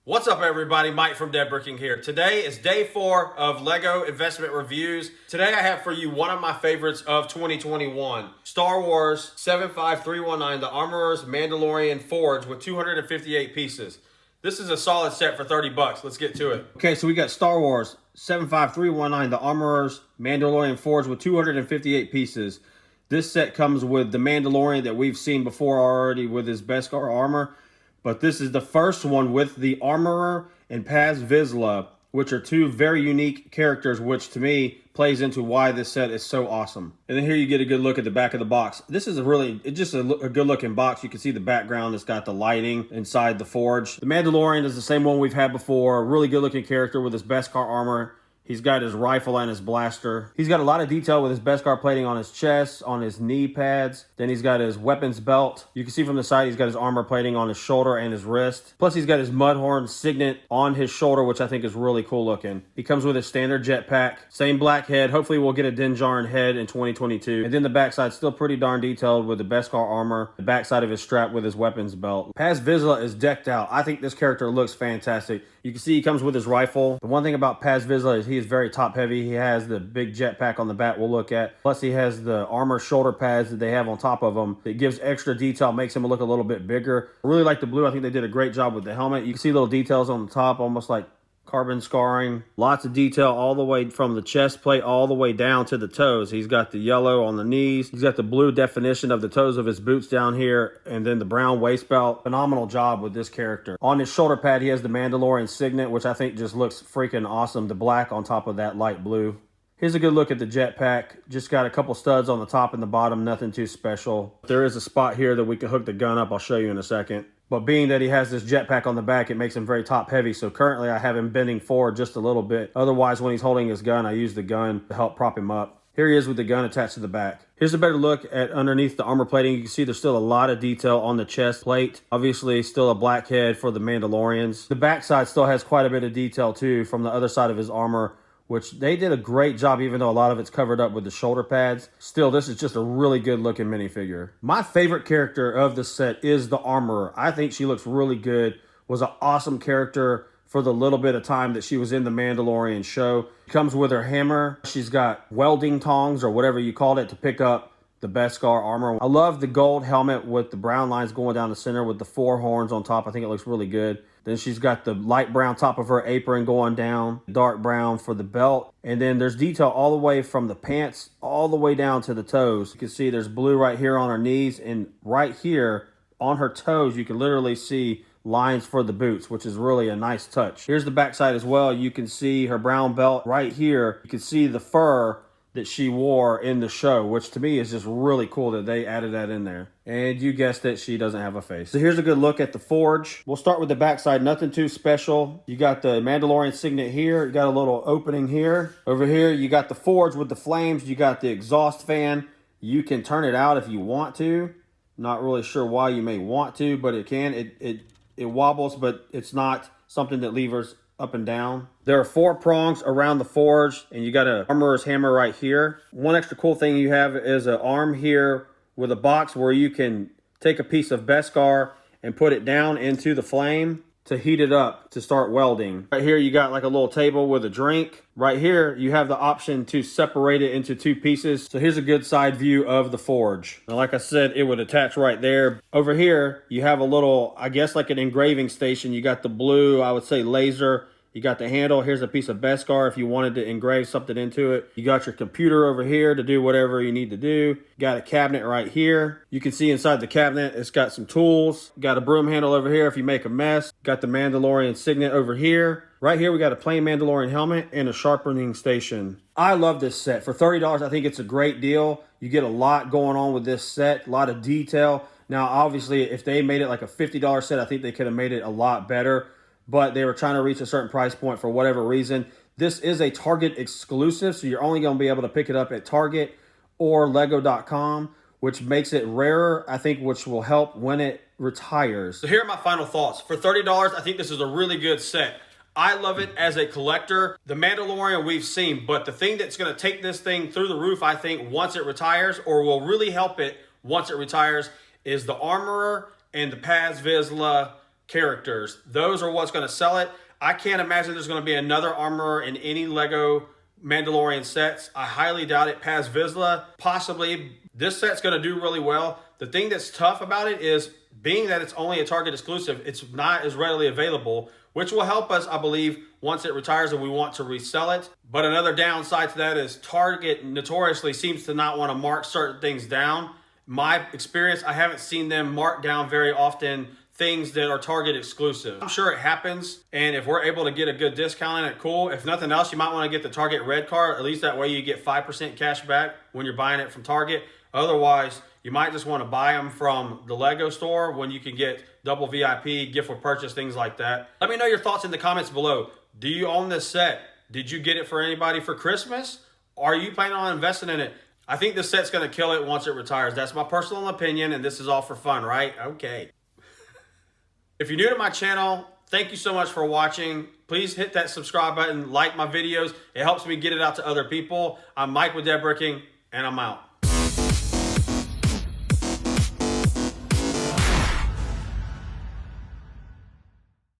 What's up, everybody? Mike from Dead Bricking here. Today is day 4 of LEGO investment reviews. Today I have for you one of my favorites of 2021. Star Wars 75319, the Armorer's Mandalorian Forge with 258 pieces. This is a solid set for 30 bucks. Let's get to it. Okay, so we got Star Wars 75319, the Armorer's Mandalorian Forge with 258 pieces. This set comes with the Mandalorian that we've seen before already with his Beskar armor. But this is the first one with the Armorer and Paz Vizsla, which are two very unique characters, which to me plays into why this set is so awesome. And then here you get a good look at the back of the box. This is just a good looking box. You can see the background. It's got the lighting inside the forge. The Mandalorian is the same one we've had before. Really good looking character with his Beskar armor. He's got his rifle and his blaster. He's got a lot of detail with his Beskar plating on his chest, on his knee pads. Then he's got his weapons belt. You can see from the side he's got his armor plating on his shoulder and his wrist. Plus he's got his Mudhorn signet on his shoulder, which I think is really cool looking. He comes with his standard jetpack. Same black head. Hopefully we'll get a Din Djarin head in 2022. And then the backside still pretty darn detailed with the Beskar armor. The backside of his strap with his weapons belt. Paz Vizsla is decked out. I think this character looks fantastic. You can see he comes with his rifle. The one thing about Paz Vizsla is he is very top heavy. He has the big jetpack on the back we'll look at. Plus he has the armor shoulder pads that they have on top of him. It gives extra detail, makes him look a little bit bigger. I really like the blue. I think they did a great job with the helmet. You can see little details on the top, almost like carbon scarring. Lots of detail all the way from the chest plate all the way down to the toes. He's got the yellow on the knees. He's got the blue definition of the toes of his boots down here, and then the brown waist belt. Phenomenal job with this character. On his shoulder pad, he has the Mandalorian signet, which I think just looks freaking awesome. The black on top of that light blue. Here's a good look at the jetpack. Just got a couple studs on the top and the bottom, nothing too special. There is a spot here that we can hook the gun up. I'll show you in a second. But being that he has this jetpack on the back, it makes him very top heavy. So currently I have him bending forward just a little bit. Otherwise, when he's holding his gun, I use the gun to help prop him up. Here he is with the gun attached to the back. Here's a better look at underneath the armor plating. You can see there's still a lot of detail on the chest plate. Obviously, still a black head for the Mandalorians. The backside still has quite a bit of detail too from the other side of his armor, which they did a great job, even though a lot of it's covered up with the shoulder pads. Still, this is just a really good looking minifigure. My favorite character of the set is the Armorer. I think she looks really good. Was an awesome character for the little bit of time that she was in the Mandalorian show. Comes with her hammer. She's got welding tongs or whatever you called it to pick up the Beskar armor. I love the gold helmet with the brown lines going down the center with the 4 horns on top. I think it looks really good. Then she's got the light brown top of her apron going down, dark brown for the belt. And then there's detail all the way from the pants all the way down to the toes. You can see there's blue right here on her knees, and right here on her toes, you can literally see lines for the boots, which is really a nice touch. Here's the backside as well. You can see her brown belt right here. You can see the fur that she wore in the show, which to me is just really cool that they added that in there. And you guessed it, she doesn't have a face. So here's a good look at the forge. We'll start with the backside, nothing too special. You got the Mandalorian signet here. You got a little opening here. Over here, you got the forge with the flames. You got the exhaust fan. You can turn it out if you want to. Not really sure why you may want to, but it can. It wobbles, but it's not something that levers up and down. There are 4 prongs around the forge, and you got an armorer's hammer right here. One extra cool thing you have is an arm here with a box where you can take a piece of Beskar and put it down into the flame to heat it up to start welding. Right here you got like a little table with a drink. Right here you have the option to separate it into 2 pieces. So here's a good side view of the forge. Now, like I said, it would attach right there. Over here you have a little, I guess like an engraving station. You got the blue, I would say laser. You got the handle. Here's a piece of Beskar if you wanted to engrave something into it. You got your computer over here to do whatever you need to do. Got a cabinet right here. You can see inside the cabinet, it's got some tools. Got a broom handle over here if you make a mess. Got the Mandalorian signet over here. Right here, we got a plain Mandalorian helmet and a sharpening station. I love this set. For $30, I think it's a great deal. You get a lot going on with this set, a lot of detail. Now, obviously, if they made it like a $50 set, I think they could have made it a lot better. But they were trying to reach a certain price point for whatever reason. This is a Target exclusive, so you're only going to be able to pick it up at Target or Lego.com, which makes it rarer, I think, which will help when it retires. So here are my final thoughts. For $30, I think this is a really good set. I love it as a collector. The Mandalorian we've seen, but the thing that's going to take this thing through the roof, I think, once it retires, or will really help it once it retires, is the Armorer and the Paz Vizsla characters. Those are what's going to sell it. I can't imagine there's going to be another armorer in any Lego Mandalorian sets. I highly doubt it. Paz Vizsla, possibly. This set's going to do really well. The thing that's tough about it is, being that it's only a Target exclusive, it's not as readily available, which will help us, I believe, once it retires and we want to resell it. But another downside to that is Target notoriously seems to not want to mark certain things down. My experience, I haven't seen them mark down very often things that are Target exclusive. I'm sure it happens, and if we're able to get a good discount on it, cool. If nothing else, you might want to get the Target Red card. At least that way you get 5% cash back when you're buying it from Target. Otherwise, you might just want to buy them from the Lego store when you can get double VIP, gift with purchase, things like that. Let me know your thoughts in the comments below. Do you own this set? Did you get it for anybody for Christmas? Are you planning on investing in it? I think this set's going to kill it once it retires. That's my personal opinion, and this is all for fun, right? Okay. If you're new to my channel, thank you so much for watching. Please hit that subscribe button, like my videos. It helps me get it out to other people. I'm Mike with Dead Bricking, and I'm out.